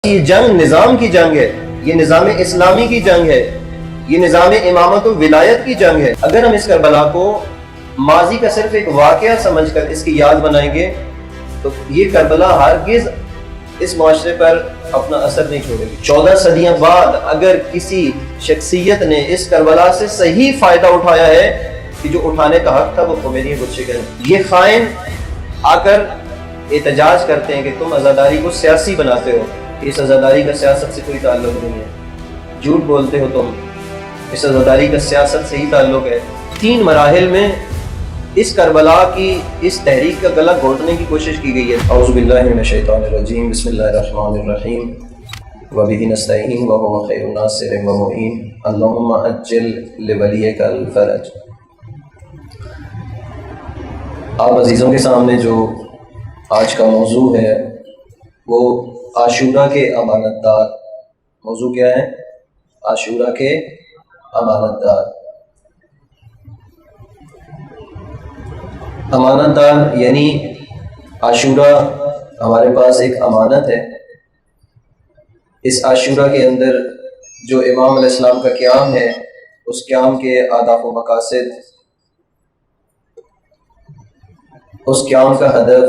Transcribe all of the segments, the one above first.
یہ جنگ نظام کی جنگ ہے، یہ نظام اسلامی کی جنگ ہے، یہ نظام امامت و ولایت کی جنگ ہے۔ اگر ہم اس کربلا کو ماضی کا صرف ایک واقعہ سمجھ کر اس کی یاد بنائیں گے تو یہ کربلا ہرگز اس معاشرے پر اپنا اثر نہیں چھوڑے گی۔ 14 صدیاں بعد اگر کسی شخصیت نے اس کربلا سے صحیح فائدہ اٹھایا ہے کہ جو اٹھانے کا حق تھا وہ خمینی گچھے، یہ خائن آ کر احتجاج کرتے ہیں کہ تم عزاداری کو سیاسی بناتے ہو، اس عزاداری کا سیاست سے کوئی تعلق نہیں ہے، جھوٹ بولتے ہو تم، اس عزاداری کا سیاست سے ہی تعلق ہے۔ 3 مراحل میں اس کربلا کی اس تحریک کا گلا گھونٹنے کی کوشش کی گئی ہے۔ اعوذ باللہ من الشیطان الرجیم، بسم اللہ الرحمن الرحیم، وبہ نستعین وہو خیر الناصر ومعین، اللہم عجل لولیک الفرج۔ آپ عزیزوں کے سامنے جو آج کا موضوع ہے وہ عاشورہ کے امانت دار۔ موضوع کیا ہے؟ عاشورہ کے امانت دار۔ امانت دار یعنی عاشورہ ہمارے پاس ایک امانت ہے۔ اس عاشورہ کے اندر جو امام علیہ السلام کا قیام ہے، اس قیام کے اہداف و مقاصد، اس قیام کا ہدف،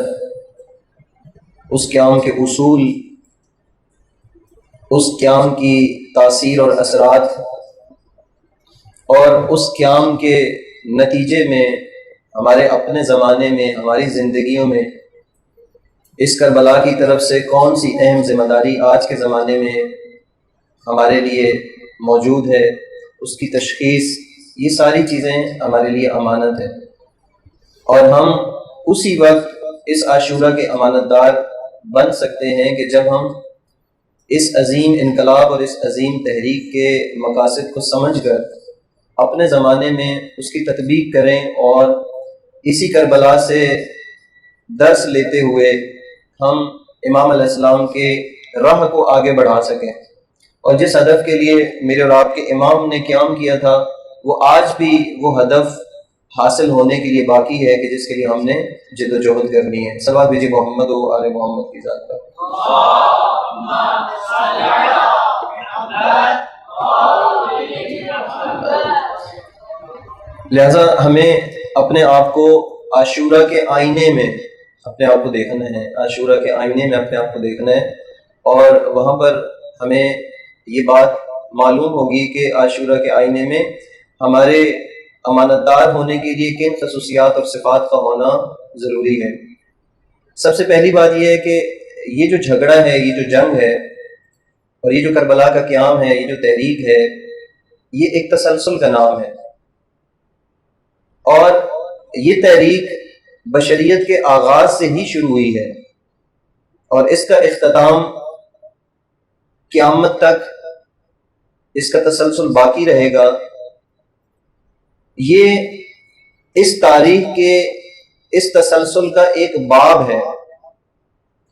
اس قیام کے اصول، اس قیام کی تاثیر اور اثرات، اور اس قیام کے نتیجے میں ہمارے اپنے زمانے میں، ہماری زندگیوں میں اس کربلا کی طرف سے کون سی اہم ذمہ داری آج کے زمانے میں ہمارے لیے موجود ہے، اس کی تشخیص، یہ ساری چیزیں ہمارے لیے امانت ہے۔ اور ہم اسی وقت اس عاشورہ کے امانت دار بن سکتے ہیں کہ جب ہم اس عظیم انقلاب اور اس عظیم تحریک کے مقاصد کو سمجھ کر اپنے زمانے میں اس کی تطبیق کریں اور اسی کربلا سے درس لیتے ہوئے ہم امام علیہ السلام کے راہ کو آگے بڑھا سکیں، اور جس ہدف کے لیے میرے اور آپ کے امام نے قیام کیا تھا وہ آج بھی وہ ہدف حاصل ہونے کے لیے باقی ہے کہ جس کے لیے ہم نے جد و جہد کرنی ہے۔ صلوات بھیجیے محمد و آل محمد کی ذات پر۔ لہذا ہمیں اپنے آپ کو عاشورہ کے آئینے میں اپنے آپ کو دیکھنا ہے، عاشورہ کے آئینے میں اپنے آپ کو دیکھنا ہے، اور وہاں پر ہمیں یہ بات معلوم ہوگی کہ عاشورہ کے آئینے میں ہمارے امانت دار ہونے کے لیے کن خصوصیات اور صفات کا ہونا ضروری ہے۔ سب سے پہلی بات یہ ہے کہ یہ جو جھگڑا ہے، یہ جو جنگ ہے، اور یہ جو کربلا کا قیام ہے، یہ جو تحریک ہے، یہ ایک تسلسل کا نام ہے، اور یہ تحریک بشریت کے آغاز سے ہی شروع ہوئی ہے، اور اس کا اختتام قیامت تک اس کا تسلسل باقی رہے گا۔ یہ اس تاریخ کے اس تسلسل کا ایک باب ہے،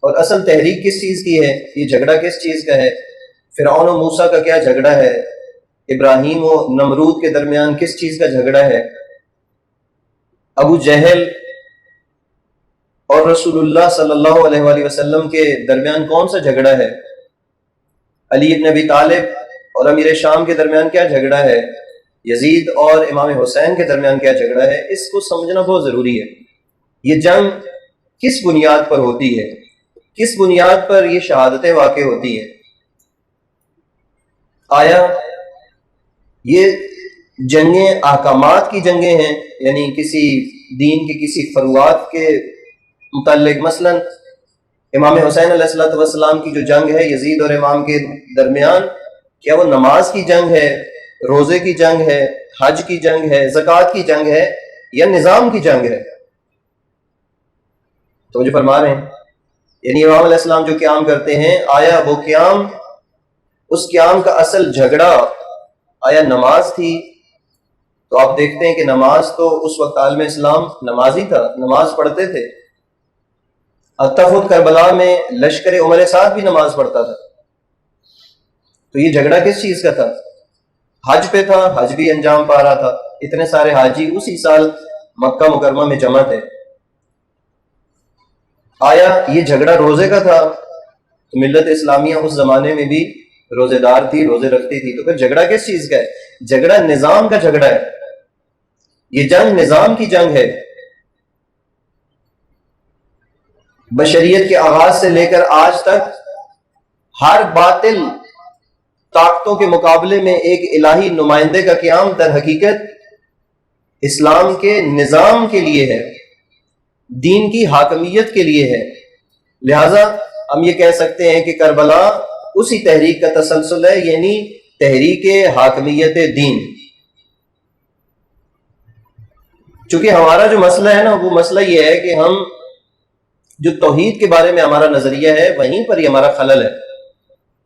اور اصل تحریک کس چیز کی ہے؟ یہ جھگڑا کس چیز کا ہے؟ فرعون و موسیٰ کا کیا جھگڑا ہے؟ ابراہیم و نمرود کے درمیان کس چیز کا جھگڑا ہے؟ ابو جہل اور رسول اللہ صلی اللہ علیہ وآلہ وسلم کے درمیان کون سا جھگڑا ہے؟ علی بن ابی طالب اور امیر شام کے درمیان کیا جھگڑا ہے؟ یزید اور امام حسین کے درمیان کیا جھگڑا ہے؟ اس کو سمجھنا بہت ضروری ہے۔ یہ جنگ کس بنیاد پر ہوتی ہے؟ کس بنیاد پر یہ شہادتیں واقع ہوتی ہیں؟ آیا یہ جنگیں احکامات کی جنگیں ہیں، یعنی کسی دین کے کسی فروعات کے متعلق؟ مثلا امام حسین علیہ السلام کی جو جنگ ہے یزید اور امام کے درمیان، کیا وہ نماز کی جنگ ہے، روزے کی جنگ ہے، حج کی جنگ ہے، زکوٰۃ کی جنگ ہے، یا نظام کی جنگ ہے؟ تو جو فرما رہے ہیں یعنی امام علیہ السلام جو قیام کرتے ہیں، آیا وہ قیام، اس قیام کا اصل جھگڑا آیا نماز تھی؟ تو آپ دیکھتے ہیں کہ نماز تو اس وقت عالم اسلام نمازی تھا، نماز پڑھتے تھے، حتیٰ خود کربلا میں لشکر عمر سعد بھی نماز پڑھتا تھا۔ تو یہ جھگڑا کس چیز کا تھا؟ حج پہ تھا، حج بھی انجام پا رہا تھا، اتنے سارے حاجی اسی سال مکہ مکرمہ میں جمع تھے۔ آیا یہ جھگڑا روزے کا تھا؟ تو ملت اسلامیہ اس زمانے میں بھی روزے دار تھی، روزے رکھتی تھی، تو پھر جھگڑا کس چیز کا ہے؟ جھگڑا نظام کا جھگڑا ہے، یہ جنگ نظام کی جنگ ہے۔ بشریت کے آغاز سے لے کر آج تک ہر باطل طاقتوں کے مقابلے میں ایک الہی نمائندے کا قیام در حقیقت اسلام کے نظام کے لیے ہے، دین کی حاکمیت کے لیے ہے۔ لہذا ہم یہ کہہ سکتے ہیں کہ کربلا اسی تحریک کا تسلسل ہے، یعنی تحریک حاکمیت دین۔ چونکہ ہمارا جو مسئلہ ہے نا، وہ مسئلہ یہ ہے کہ ہم جو توحید کے بارے میں ہمارا نظریہ ہے، وہیں پر ہی ہمارا خلل ہے،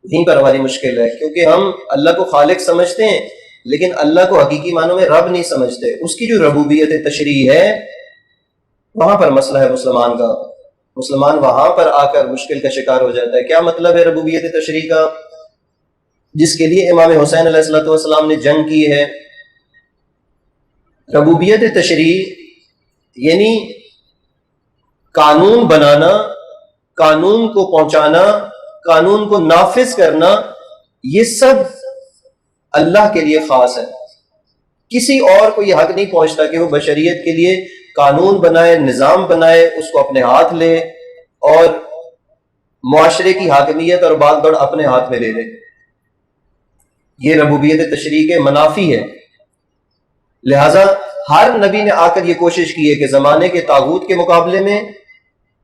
وہیں پر ہماری مشکل ہے، کیونکہ ہم اللہ کو خالق سمجھتے ہیں لیکن اللہ کو حقیقی معنوں میں رب نہیں سمجھتے۔ اس کی جو ربوبیت تشریح ہے، وہاں پر مسئلہ ہے مسلمان کا۔ مسلمان وہاں پر آ کر مشکل کا شکار ہو جاتا ہے۔ کیا مطلب ہے ربوبیت تشریح کا؟ جس کے لیے امام حسین علیہ الصلوۃ والسلام نے جنگ کی ہے۔ ربوبیت تشریح یعنی قانون بنانا، قانون کو پہنچانا، قانون کو نافذ کرنا، یہ سب اللہ کے لیے خاص ہے۔ کسی اور کو یہ حق نہیں پہنچتا کہ وہ بشریت کے لیے قانون بنائے، نظام بنائے، اس کو اپنے ہاتھ لے اور معاشرے کی حاکمیت اور بات بڑھ اپنے ہاتھ میں لے لے۔ یہ ربوبیت تشریح کے منافی ہے۔ لہذا ہر نبی نے آ کر یہ کوشش کی ہے کہ زمانے کے طاغوت کے مقابلے میں،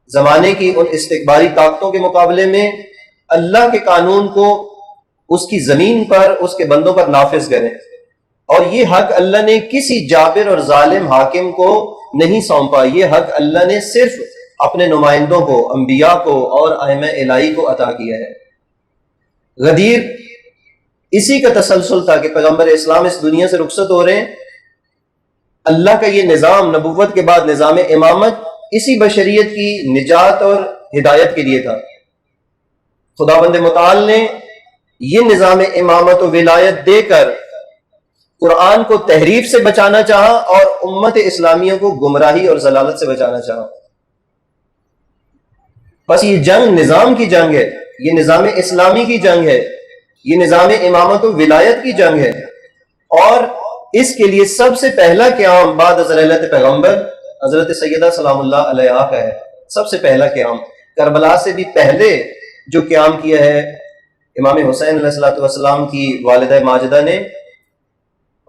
زمانے کی ان استکباری طاقتوں کے مقابلے میں اللہ کے قانون کو اس کی زمین پر، اس کے بندوں پر نافذ کریں۔ اور یہ حق اللہ نے کسی جابر اور ظالم حاکم کو نہیں سونپا، یہ حق اللہ نے صرف اپنے نمائندوں کو، انبیاء کو اور ائمہ الہی کو عطا کیا ہے۔ غدیر اسی کا تسلسل تھا کہ پیغمبر اسلام اس دنیا سے رخصت ہو رہے ہیں۔ اللہ کا یہ نظام نبوت کے بعد نظام امامت اسی بشریت کی نجات اور ہدایت کے لیے تھا۔ خداوند متعال نے یہ نظام امامت و ولایت دے کر قرآن کو تحریف سے بچانا چاہا اور امت اسلامیہ کو گمراہی اور ضلالت سے بچانا چاہا۔ بس یہ جنگ نظام کی جنگ ہے، یہ نظام اسلامی کی جنگ ہے، یہ نظام امامت و ولایت کی جنگ ہے۔ اور اس کے لیے سب سے پہلا قیام بعد از رحلت پیغمبر حضرت سیدہ سلام اللہ علیہا کا ہے۔ سب سے پہلا قیام، کربلا سے بھی پہلے جو قیام کیا ہے امام حسین علیہ السلام کی والدہ ماجدہ نے،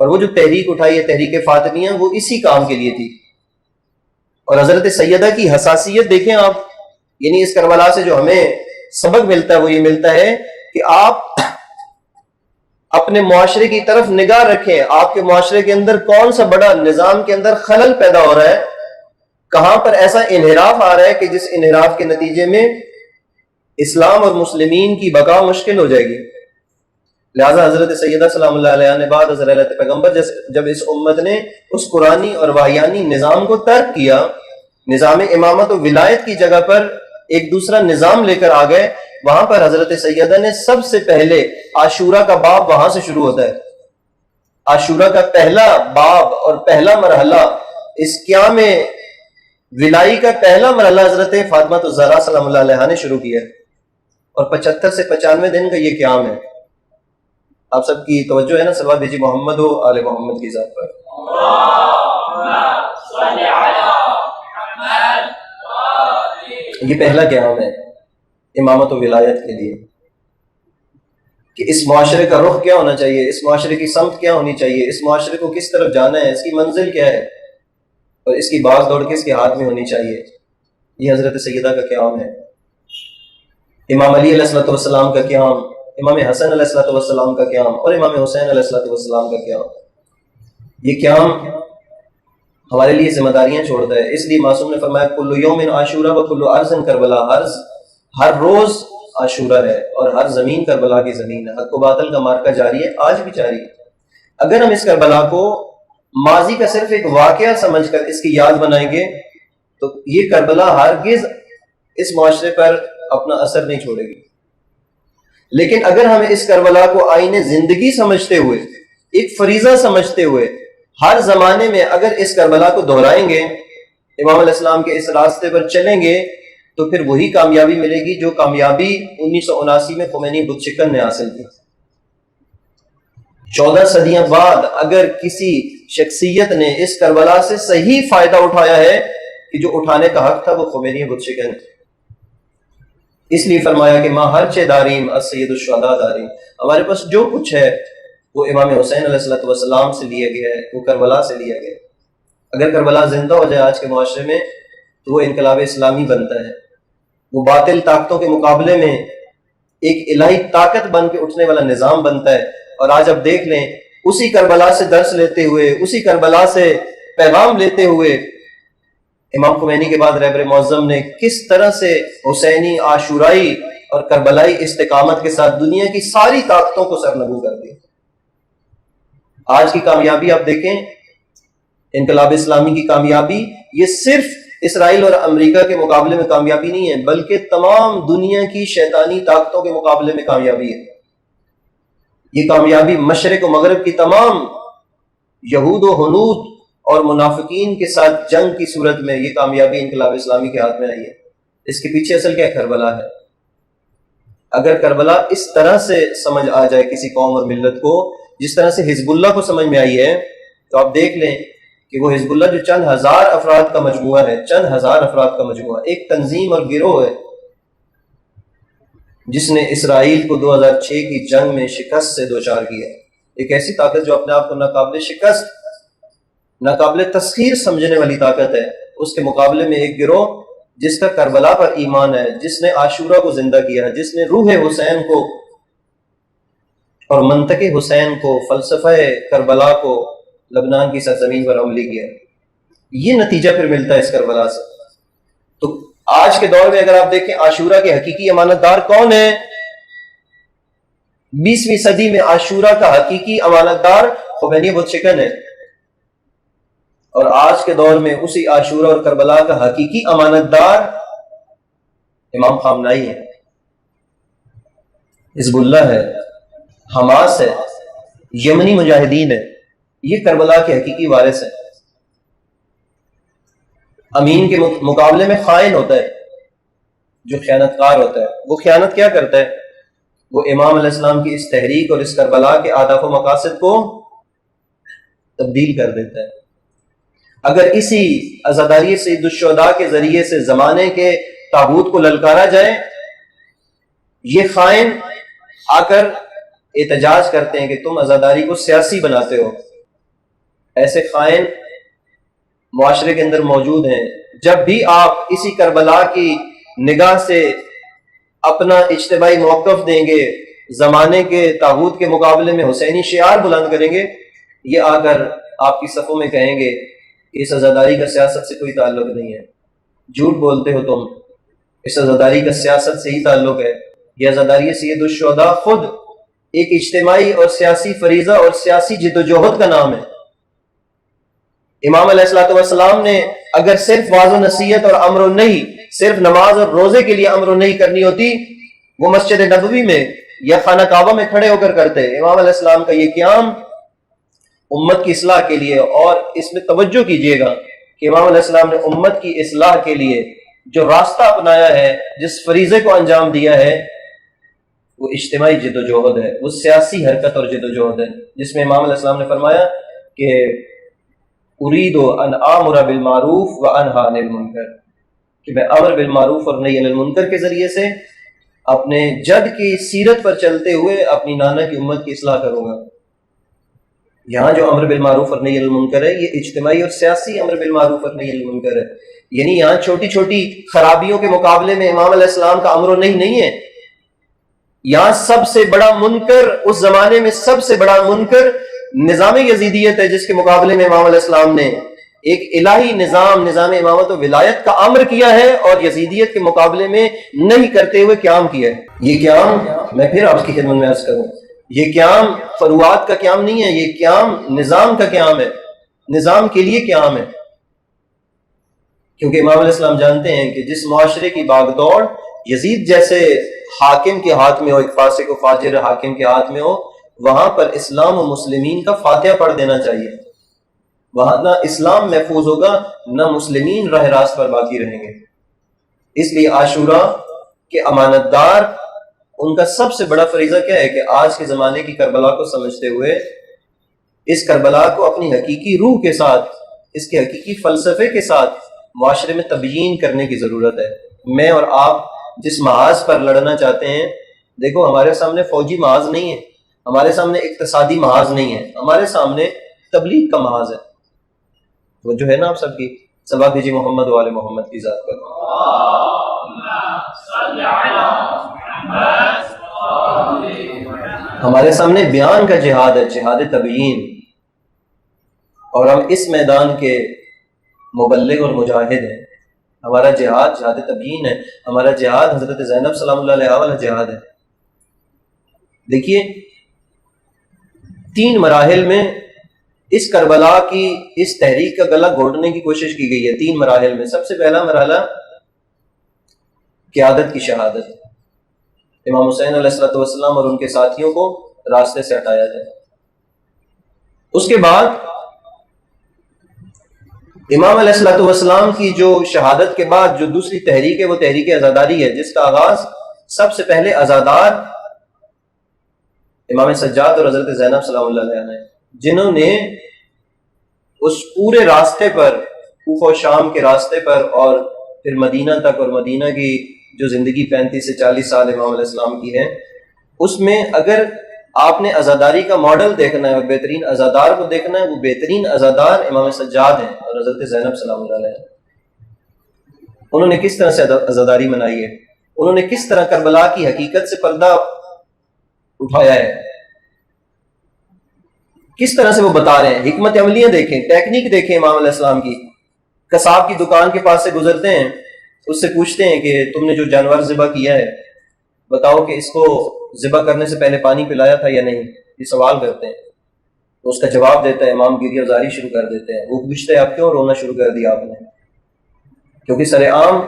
اور وہ جو تحریک اٹھائی ہے تحریک فاطمیہ، وہ اسی کام کے لیے تھی۔ اور حضرت سیدہ کی حساسیت دیکھیں آپ، یعنی اس کربلا سے جو ہمیں سبق ملتا ہے وہ یہ ملتا ہے کہ آپ اپنے معاشرے کی طرف نگاہ رکھیں، آپ کے معاشرے کے اندر کون سا بڑا نظام کے اندر خلل پیدا ہو رہا ہے، کہاں پر ایسا انحراف آ رہا ہے کہ جس انحراف کے نتیجے میں اسلام اور مسلمین کی بقا مشکل ہو جائے گی۔ لہذا حضرت سیدہ سلام اللہ علیہ نے بعد از رحلت پیغمبر جب اس امت نے اس قرآنی اور وحیانی نظام کو ترک کیا، نظام امامت و ولایت کی جگہ پر ایک دوسرا نظام لے کر آ گئے، وہاں پر حضرت سیدہ نے سب سے پہلے عاشورہ کا باب وہاں سے شروع ہوتا ہے۔ عاشورہ کا پہلا باب اور پہلا مرحلہ، اس قیام ولائی کا پہلا مرحلہ حضرت فاطمہ الزہرا سلام اللہ علیہا نے شروع کیا، اور 75 سے 95 دن کا یہ قیام ہے۔ آپ سب کی توجہ ہے نا، صلوات بھیجی محمد و آل محمد کی ذات پر۔ یہ پہلا قیام ہے امامت و ولایت کے لیے، کہ اس معاشرے کا رخ کیا ہونا چاہیے، اس معاشرے کی سمت کیا ہونی چاہیے، اس معاشرے کو کس طرف جانا ہے، اس کی منزل کیا ہے، اور اس کی باز دوڑ کس کے ہاتھ میں ہونی چاہیے۔ یہ حضرت سیدہ کا قیام ہے۔ امام علی علیہ الصلوۃ والسلام کا قیام، امام حسن علیہ الصلوۃ والسلام کا قیام، اور امام حسین علیہ الصلوۃ والسلام کا قیام۔ یہ قیام ہمارے لیے ذمہ داریاں چھوڑتا ہے۔ اس لیے معصوم نے فرمایا کل یوم عاشورہ و کل ارض کربلا، ہر روز عاشورہ ہے اور ہر زمین کربلا کی زمین ہے۔ حق و باطل کا مارکا جاری ہے، آج بھی جاری ہے۔ اگر ہم اس کربلا کو ماضی کا صرف ایک واقعہ سمجھ کر اس کی یاد بنائیں گے تو یہ کربلا ہرگز اس معاشرے پر اپنا اثر نہیں چھوڑے گی۔ لیکن اگر ہم اس کربلا کو آئین زندگی سمجھتے ہوئے، ایک فریضہ سمجھتے ہوئے، ہر زمانے میں اگر اس کربلا کو دہرائیں گے، امام علیہ السلام کے اس راستے پر چلیں گے، تو پھر وہی کامیابی ملے گی جو کامیابی 1979 میں خمینی بت شکن نے حاصل کی۔ 14 صدیاں بعد اگر کسی شخصیت نے اس کربلا سے صحیح فائدہ اٹھایا ہے کہ جو اٹھانے کا حق تھا، وہ خمینی بت شکن ہے۔ اس لیے فرمایا کہ ماں ہر چے داریم السید الشہداء داریم، ہمارے پاس جو کچھ ہے وہ امام حسین علیہ السلام سے لیا گیا ہے، وہ کربلا سے لیا گیا ہے۔ اگر کربلا زندہ ہو جائے آج کے معاشرے میں تو وہ انقلاب اسلامی بنتا ہے، وہ باطل طاقتوں کے مقابلے میں ایک الہی طاقت بن کے اٹھنے والا نظام بنتا ہے۔ اور آج اب دیکھ لیں، اسی کربلا سے درس لیتے ہوئے، اسی کربلا سے پیغام لیتے ہوئے امام خمینی کے بعد رہبر معظم نے کس طرح سے حسینی، عاشورائی اور کربلائی استقامت کے ساتھ دنیا کی ساری طاقتوں کو سرنگو کر دیا۔ آج کی کامیابی آپ دیکھیں، انقلاب اسلامی کی کامیابی یہ صرف اسرائیل اور امریکہ کے مقابلے میں کامیابی نہیں ہے، بلکہ تمام دنیا کی شیطانی طاقتوں کے مقابلے میں کامیابی ہے۔ یہ کامیابی مشرق و مغرب کی تمام یہود و ہنود اور منافقین کے ساتھ جنگ کی صورت میں یہ کامیابی انقلاب اسلامی کے ہاتھ میں آئی ہے۔ اس کے پیچھے اصل کیا کربلا ہے؟ اگر کربلا اس طرح سے سمجھ آ جائے کسی قوم اور ملت کو جس طرح سے حزب اللہ کو سمجھ میں آئی ہے، تو آپ دیکھ لیں کہ وہ حزب اللہ جو چند ہزار افراد کا مجموعہ ہے، چند ہزار افراد کا مجموعہ، ایک تنظیم اور گروہ ہے جس نے اسرائیل کو 2006 کی جنگ میں شکست سے دوچار کیا۔ ایک ایسی طاقت جو اپنے آپ کو ناقابل شکست، ناقابل تسخیر سمجھنے والی طاقت ہے، اس کے مقابلے میں ایک گروہ جس کا کربلا پر ایمان ہے، جس نے عاشورہ کو زندہ کیا ہے، جس نے روح حسین کو اور منطق حسین کو، فلسفہ کربلا کو لبنان کی سرزمین پر عملی کیا۔ یہ نتیجہ پھر ملتا ہے اس کربلا سے۔ تو آج کے دور میں اگر آپ دیکھیں عاشورہ کے حقیقی امانت دار کون ہے؟ 20ویں صدی میں عاشورہ کا حقیقی امانت دار خمینی بت شکن ہے، اور آج کے دور میں اسی عاشورہ اور کربلا کا حقیقی امانت دار امام خامنائی ہے، حزب اللہ ہے، حماس ہے، یمنی مجاہدین ہے۔ یہ کربلا کے حقیقی وارث ہیں۔ امین کے مقابلے میں خائن ہوتا ہے، جو خیانت کار ہوتا ہے۔ وہ خیانت کیا کرتا ہے؟ وہ امام علیہ السلام کی اس تحریک اور اس کربلا کے اہداف و مقاصد کو تبدیل کر دیتا ہے۔ اگر اسی عزاداری سید الشہداء کے ذریعے سے زمانے کے طاغوت کو للکارا جائے، یہ خائن آ کر احتجاج کرتے ہیں کہ تم عزاداری کو سیاسی بناتے ہو۔ ایسے خائن معاشرے کے اندر موجود ہیں۔ جب بھی آپ اسی کربلا کی نگاہ سے اپنا اجتماعی موقف دیں گے، زمانے کے طاغوت کے مقابلے میں حسینی شعار بلند کریں گے، یہ آ کر آپ کی صفوں میں کہیں گے کہ اس عزاداری کا سیاست سے کوئی تعلق نہیں ہے، جھوٹ بولتے ہو تم، اس عزاداری کا سیاست سے ہی تعلق ہے۔ یہ عزاداری سید الشہداء خود ایک اجتماعی اور سیاسی فریضہ اور سیاسی جد و جہد کا نام ہے۔ امام علیہ السلام نے اگر صرف واعظ و نصیحت اور امر و نہی، صرف نماز اور روزے کے لیے امر و نہی کرنی ہوتی، وہ مسجد نبوی میں یا خانہ کعبہ میں کھڑے ہو کر کرتے۔ امام علیہ السلام کا یہ قیام امت کی اصلاح کے لیے، اور اس میں توجہ کیجئے گا کہ امام علیہ السلام نے امت کی اصلاح کے لیے جو راستہ اپنایا ہے، جس فریضے کو انجام دیا ہے، وہ اجتماعی جد و جہد ہے، وہ سیاسی حرکت اور جد و جہد ہے، جس میں امام علیہ السلام نے فرمایا کہ اريد ان آمر بالمعروف وانہی عن المنکر، کہ میں امر بالمعروف اور نہی عن المنکر کے ذریعے سے اپنے جد کی سیرت پر چلتے ہوئے اپنی نانا کی امت کی اصلاح کروں گا۔ یہاں جو امر بالمعروف اور نہی عن المنکر ہے، یہ اجتماعی اور سیاسی امر بالمعروف اور نہی عن المنکر ہے۔ یعنی یہاں چھوٹی چھوٹی خرابیوں کے مقابلے میں امام علیہ السلام کا امر و نہی نہیں ہے۔ یہاں سب سے بڑا منکر، اس زمانے میں سب سے بڑا منکر نظام یزیدیت ہے، جس کے مقابلے میں امام علیہ السلام نے ایک الہی نظام امامت و ولایت کا امر کیا ہے، اور یزیدیت کے مقابلے میں نہیں کرتے ہوئے قیام کیا ہے۔ یہ قیام میں پھر آپ کی خدمت میں عرض کروں، یہ قیام فروعات کا قیام نہیں ہے، یہ قیام نظام کا قیام ہے، نظام کے لیے قیام ہے۔ کیونکہ امام علیہ السلام جانتے ہیں کہ جس معاشرے کی باغ دوڑ یزید جیسے حاکم کے ہاتھ میں ہو، ایک فاسق و فاجر حاکم کے ہاتھ میں ہو، وہاں پر اسلام و مسلمین کا فاتحہ پڑھ دینا چاہیے۔ وہاں نہ اسلام محفوظ ہوگا، نہ مسلمین راہ راست پر باقی رہیں گے۔ اس لیے عاشورہ کے امانت دار، ان کا سب سے بڑا فریضہ کیا ہے کہ آج کے زمانے کی کربلا کو سمجھتے ہوئے اس کربلا کو اپنی حقیقی روح کے ساتھ، اس کے حقیقی فلسفے کے ساتھ معاشرے میں تبیین کرنے کی ضرورت ہے۔ میں اور آپ جس محاذ پر لڑنا چاہتے ہیں، دیکھو ہمارے سامنے فوجی محاذ نہیں ہے، ہمارے سامنے اقتصادی محاذ نہیں ہے، ہمارے سامنے تبلیغ کا محاذ ہے۔ وہ جو ہے نا آپ سب کی صلوات بھیجیے محمد و آل محمد کی ذات پر۔ ہمارے سامنے بیان کا جہاد ہے، جہاد تبیین، اور ہم اس میدان کے مبلغ اور مجاہد ہیں۔ ہمارا جہاد جہاد تبیین ہے، ہمارا جہاد حضرت زینب سلام اللہ علیہ والا جہاد ہے۔ دیکھیے 3 مراحل میں اس کربلا کی اس تحریک کا گلا گھونٹنے کی کوشش کی گئی ہے، 3 مراحل میں۔ سب سے پہلا مرحلہ قیادت کی شہادت، امام حسین علیہ السلام اور ان کے ساتھیوں کو راستے سے ہٹایا جائے۔ اس کے بعد امام علیہ السلام کی جو شہادت کے بعد جو دوسری تحریک ہے وہ تحریک عزاداری ہے، جس کا آغاز سب سے پہلے عزادار امام سجاد اور حضرت زینب سلام اللہ علیہ نے، جنہوں نے اس پورے راستے پر، کوفہ و شام کے راستے پر اور پھر مدینہ تک، اور مدینہ کی جو زندگی 35 سے 40 سال امام علیہ السلام کی ہے، اس میں اگر آپ نے عزاداری کا ماڈل دیکھنا ہے اور بہترین عزادار کو دیکھنا ہے، وہ بہترین عزادار امام سجاد ہیں اور حضرت زینب سلام اللہ علیہ۔ انہوں نے کس طرح سے عزاداری منائی ہے، انہوں نے کس طرح کربلا کی حقیقت سے پردہ اٹھایا ہے، کس طرح سے وہ بتا رہے ہیں۔ حکمت عملیاں دیکھیں، ٹیکنیک دیکھیں امام علیہ السلام کی۔ قصاب کی دکان کے پاس سے گزرتے ہیں، اس سے پوچھتے ہیں کہ تم نے جو جانور ذبح کیا ہے بتاؤ کہ اس کو ذبح کرنے سے پہلے پانی پلایا تھا یا نہیں، یہ سوال کرتے ہیں۔ تو اس کا جواب دیتا ہے، امام گریہ وزاری شروع کر دیتے ہیں۔ وہ پوچھتے ہیں آپ کیوں رونا شروع کر دیا آپ نے؟ کیونکہ سر عام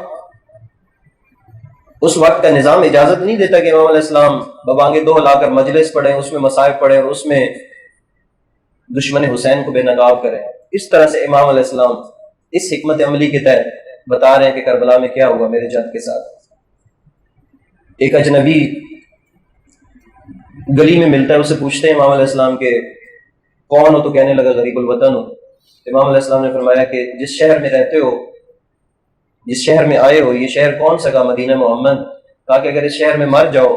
اس وقت کا نظام اجازت نہیں دیتا کہ امام علیہ السلام ببانگے 2 لا کر مجلس پڑھیں، اس میں مصائب پڑھیں اور اس میں دشمن حسین کو بے نقاب کریں۔ اس طرح سے امام علیہ السلام اس حکمت عملی کے تحت بتا رہے ہیں کہ کربلا میں کیا ہوا میرے جد کے ساتھ۔ ایک اجنبی گلی میں ملتا ہے، اسے پوچھتے ہیں امام علیہ السلام کے کون ہو، تو کہنے لگا غریب الوطن ہو۔ امام علیہ السلام نے فرمایا کہ جس شہر میں رہتے ہو، جس شہر میں آئے ہو، یہ شہر کون سا؟ کہا مدینہ محمد۔ کہا کہ اگر اس شہر میں مر جاؤ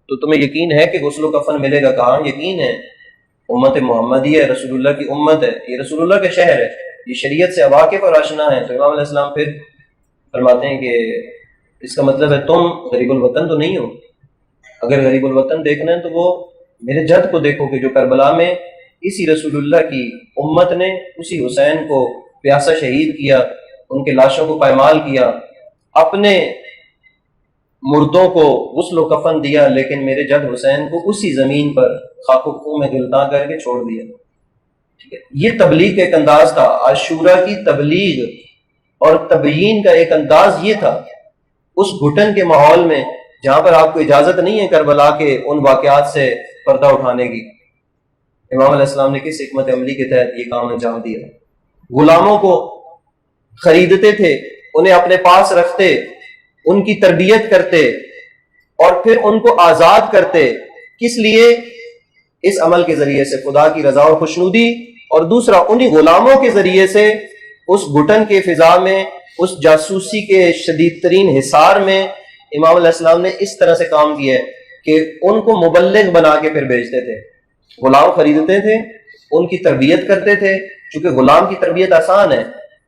تو تمہیں یقین ہے کہ غسل و کفن ملے گا؟ کہا یقین ہے، امت محمدی ہے، رسول اللہ کی امت ہے، یہ رسول اللہ کا شہر ہے، یہ شریعت سے واقف اور آشنا ہے۔ تو امام علیہ السلام پھر فرماتے ہیں کہ اس کا مطلب ہے تم غریب الوطن تو نہیں ہو، اگر غریب الوطن دیکھنا ہے تو وہ میرے جد کو دیکھو کہ جو کربلا میں اسی رسول اللہ کی امت نے اسی حسین کو پیاسا شہید کیا، ان کے لاشوں کو پائمال کیا، اپنے مردوں کو غسل و کفن دیا، لیکن میرے جد حسین کو اسی زمین پر خاک و خون میں گلتاں کر کے چھوڑ دیا۔ ٹھیک ہے، یہ تبلیغ کا ایک انداز تھا، عاشورہ کی تبلیغ اور تبیین کا ایک انداز یہ تھا۔ اس گھٹن کے ماحول میں جہاں پر آپ کو اجازت نہیں ہے کربلا کے ان واقعات سے پردہ اٹھانے کی، امام علیہ السلام نے کس حکمت عملی کے تحت یہ کام انجام دیا؟ غلاموں کو خریدتے تھے، انہیں اپنے پاس رکھتے، ان کی تربیت کرتے اور پھر ان کو آزاد کرتے۔ کس لیے؟ اس عمل کے ذریعے سے خدا کی رضا اور خوشنودی، اور دوسرا انہی غلاموں کے ذریعے سے اس گھٹن کے فضا میں، اس جاسوسی کے شدید ترین حصار میں امام علیہ السلام نے اس طرح سے کام کیا ہے کہ ان کو مبلغ بنا کے پھر بھیجتے تھے۔ غلام خریدتے تھے، ان کی تربیت کرتے تھے، چونکہ غلام کی تربیت آسان ہے۔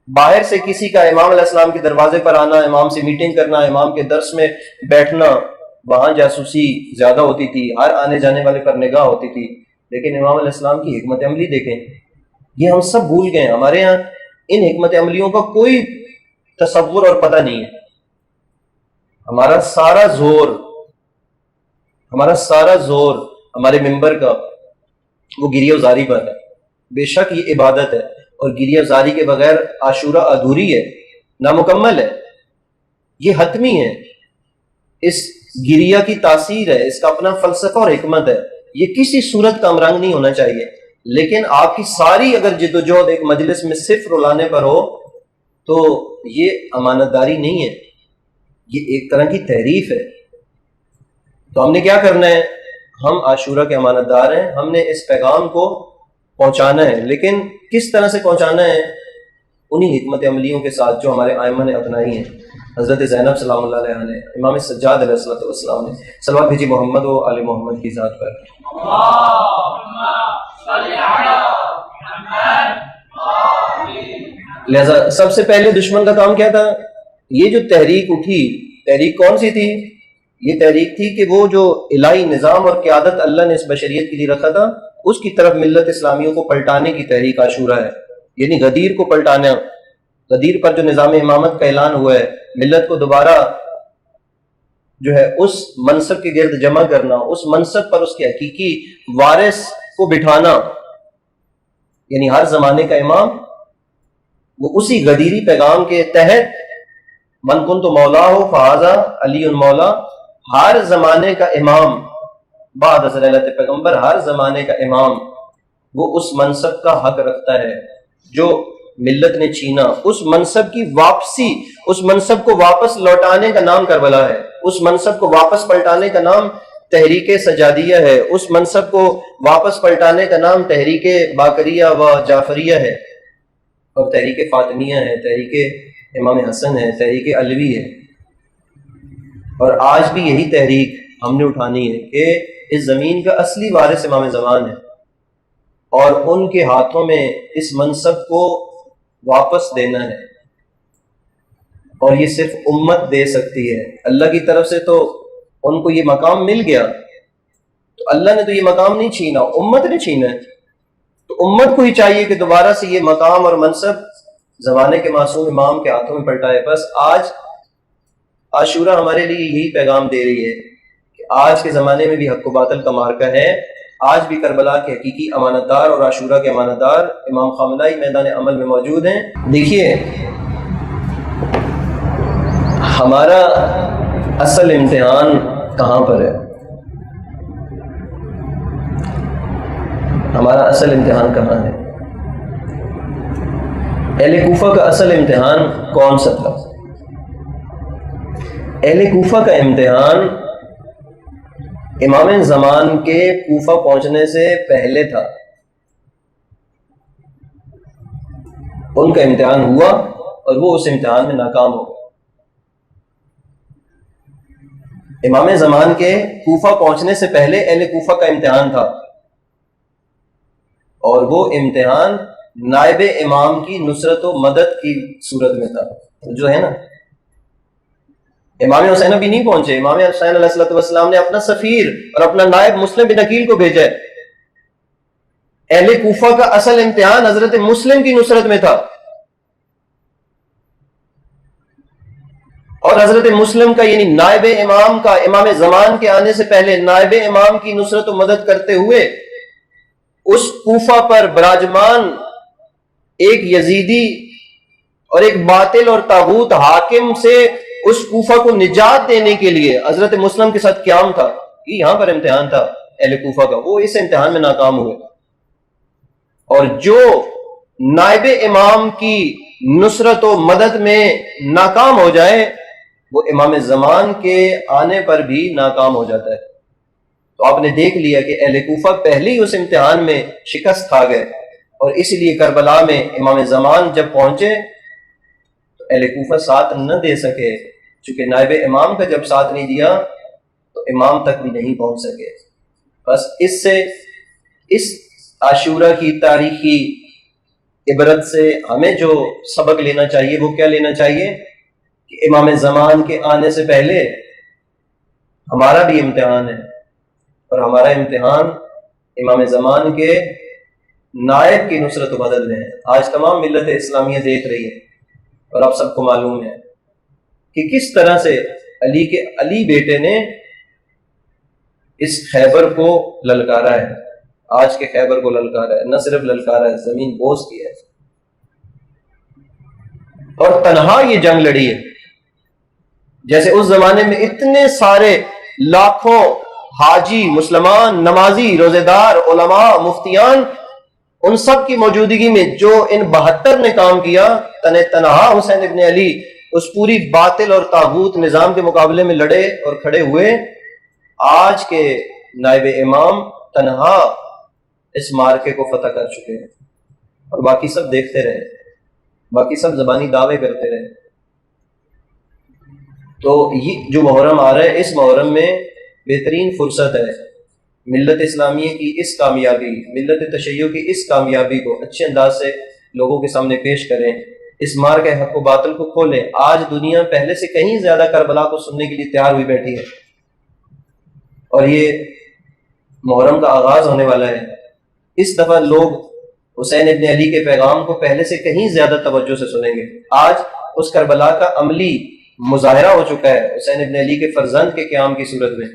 باہر سے کسی کا امام علیہ السلام کے دروازے پر آنا، امام سے میٹنگ کرنا، امام کے درس میں بیٹھنا، وہاں جاسوسی زیادہ ہوتی تھی، ہر آنے جانے والے پر نگاہ ہوتی تھی۔ لیکن امام علیہ السلام کی حکمت عملی دیکھیں، یہ ہم سب بھول گئے۔ ہمارے ہاں ان حکمت عملیوں کا کوئی تصور اور پتہ نہیں ہے۔ ہمارا سارا زور ہمارے ممبر کا وہ گریہ وزاری پر ہے۔ بے شک یہ عبادت ہے، اور گریہ وزاری کے بغیر عاشورہ ادھوری ہے، نامکمل ہے، یہ حتمی ہے۔ اس گریہ کی تاثیر ہے، اس کا اپنا فلسفہ اور حکمت ہے، یہ کسی صورت کا امرنگ نہیں ہونا چاہیے۔ لیکن آپ کی ساری اگر جد و جہد ایک مجلس میں صرف رلانے پر ہو تو یہ امانت داری نہیں ہے، یہ ایک طرح کی تحریف ہے. تو ہم نے کیا کرنا ہے؟ ہم عاشورہ کے امانت دار ہیں، ہم نے اس پیغام کو پہنچانا ہے. لیکن کس طرح سے پہنچانا ہے؟ انہی حکمت عملیوں کے ساتھ جو ہمارے ائمہ نے اپنائی ہیں. حضرت زینب سلام اللہ علیہ نے، امام سجاد علیہ السلام نے صلوات بھیجی محمد و آل محمد کی ذات پر. لہذا سب سے پہلے دشمن کا کام کیا تھا؟ یہ جو تحریک اٹھی، تحریک کون سی تھی؟ یہ تحریک تھی کہ وہ جو الہی نظام اور قیادت اللہ نے اس بشریت کے لیے رکھا تھا اس کی طرف ملت اسلامیوں کو پلٹانے کی تحریک عاشورہ ہے. یعنی غدیر کو پلٹانا، غدیر پر جو نظام امامت کا اعلان ہوا ہے، ملت کو دوبارہ جو ہے اس منصب کے گرد جمع کرنا، اس منصب پر اس کے حقیقی وارث کو بٹھانا. یعنی ہر زمانے کا امام وہ اسی غدیری پیغام کے تحت من کنت مولا ہو فہذا علی مولا، ہر زمانے کا امام بعد از رحلت پیغمبر، ہر زمانے کا امام وہ اس منصب کا حق رکھتا ہے جو ملت نے چھینا. اس منصب کی واپسی، اس منصب کو واپس لوٹانے کا نام کربلا ہے، اس منصب کو واپس پلٹانے کا نام تحریک سجادیہ ہے، اس منصب کو واپس پلٹانے کا نام تحریک باقریہ و جعفریہ ہے، اور تحریک فاطمیہ ہے، تحریک امام حسن ہے، تحریک علوی ہے. اور آج بھی یہی تحریک ہم نے اٹھانی ہے کہ اس زمین کا اصلی وارث امام زمان ہے، اور ان کے ہاتھوں میں اس منصب کو واپس دینا ہے. اور یہ صرف امت دے سکتی ہے. اللہ کی طرف سے تو ان کو یہ مقام مل گیا، تو اللہ نے تو یہ مقام نہیں چھینا، امت نے چھینا ہے. تو امت کو ہی چاہیے کہ دوبارہ سے یہ مقام اور منصب زمانے کے معصوم امام کے ہاتھوں میں پلٹائے. بس آج عاشورہ ہمارے لیے یہی پیغام دے رہی ہے کہ آج کے زمانے میں بھی حق و باطل کا معرکہ ہے. آج بھی کربلا کے حقیقی امانت دار اور عاشورہ کے امانت دار امام خامنہئی میدان عمل میں موجود ہیں. دیکھیے، ہمارا اصل امتحان کہاں پر ہے؟ ہمارا اصل امتحان کہاں ہے؟ اہل کوفہ کا اصل امتحان کون سا تھا؟ اہل کوفہ کا امتحان امام زمان کے کوفہ پہنچنے سے پہلے تھا. ان کا امتحان ہوا اور وہ اس امتحان میں ناکام ہو گئے. امام زمان کے کوفہ پہنچنے سے پہلے اہل کوفہ کا امتحان تھا، اور وہ امتحان نائب امام کی نصرت و مدد کی صورت میں تھا. جو ہے نا، امام حسین ابھی نہیں پہنچے. امام حسین علیہ السلام نے اپنا سفیر اور اپنا نائب مسلم بن عقیل کو بھیجا ہے. اہل کوفہ کا اصل امتحان حضرت مسلم کی نصرت میں تھا، اور حضرت مسلم کا یعنی نائب امام کا امام زمان کے آنے سے پہلے نائب امام کی نصرت و مدد کرتے ہوئے اس کوفہ پر براجمان ایک یزیدی اور ایک باطل اور طاغوت حاکم سے اس کوفہ کو نجات دینے کے لیے حضرت مسلم کے ساتھ قیام تھا. یہ یہاں پر امتحان تھا اہل کوفہ کا. وہ اس امتحان میں ناکام ہوئے. اور جو نائب امام کی نصرت و مدد میں ناکام ہو جائے وہ امام زمان کے آنے پر بھی ناکام ہو جاتا ہے. تو آپ نے دیکھ لیا کہ اہل کوفہ پہلے ہی اس امتحان میں شکست کھا گئے، اور اس لیے کربلا میں امام زمان جب پہنچے تو اہل کوفہ ساتھ نہ دے سکے، چونکہ نائب امام کا جب ساتھ نہیں دیا تو امام تک بھی نہیں پہنچ سکے. بس اس سے اس عاشورہ کی تاریخی عبرت سے ہمیں جو سبق لینا چاہیے وہ کیا لینا چاہیے کہ امام زمان کے آنے سے پہلے ہمارا بھی امتحان ہے، اور ہمارا امتحان امام زمان کے نائب کی نصرت و مدد میں ہے. آج تمام ملت اسلامیہ دیکھ رہی ہے، اور آپ سب کو معلوم ہے کہ کس طرح سے علی بیٹے نے اس خیبر کو للکارا ہے. آج کے خیبر کو للکارا ہے، نہ صرف للکارا ہے، زمین بوس کی ہے، اور تنہا یہ جنگ لڑی ہے. جیسے اس زمانے میں اتنے سارے لاکھوں حاجی، مسلمان، نمازی، روزے دار، علماء، مفتیان، ان سب کی موجودگی میں جو ان 72 نے کام کیا، تنہا حسین ابن علی اس پوری باطل اور طاغوت نظام کے مقابلے میں لڑے اور کھڑے ہوئے، آج کے نائب امام تنہا اس مارکے کو فتح کر چکے ہیں، اور باقی سب دیکھتے رہے، باقی سب زبانی دعوے کرتے رہے۔ تو یہ جو محرم آ رہا ہے، اس محرم میں بہترین فرصت ہے ملت اسلامیہ کی اس کامیابی، ملت تشیع کی اس کامیابی کو اچھے انداز سے لوگوں کے سامنے پیش کریں، اس مارکے حق و باطل کو کھولیں۔ آج دنیا پہلے سے کہیں زیادہ کربلا کو سننے کے لیے تیار ہوئی بیٹھی ہے، اور یہ محرم کا آغاز ہونے والا ہے۔ اس دفعہ لوگ حسین ابن علی کے پیغام کو پہلے سے کہیں زیادہ توجہ سے سنیں گے۔ آج اس کربلا کا عملی مظاہرہ ہو چکا ہے حسین ابن علی کے فرزند کے قیام کی صورت میں،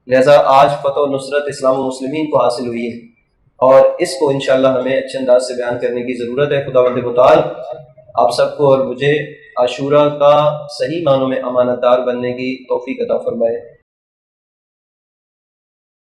لہذا آج فتح و نصرت اسلام و مسلمین کو حاصل ہوئی ہے، اور اس کو انشاءاللہ ہمیں اچھے انداز سے بیان کرنے کی ضرورت ہے۔ خداوند متعال آپ سب کو اور مجھے عاشورہ کا صحیح معنوں میں امانت دار بننے کی توفیق عطا فرمائے۔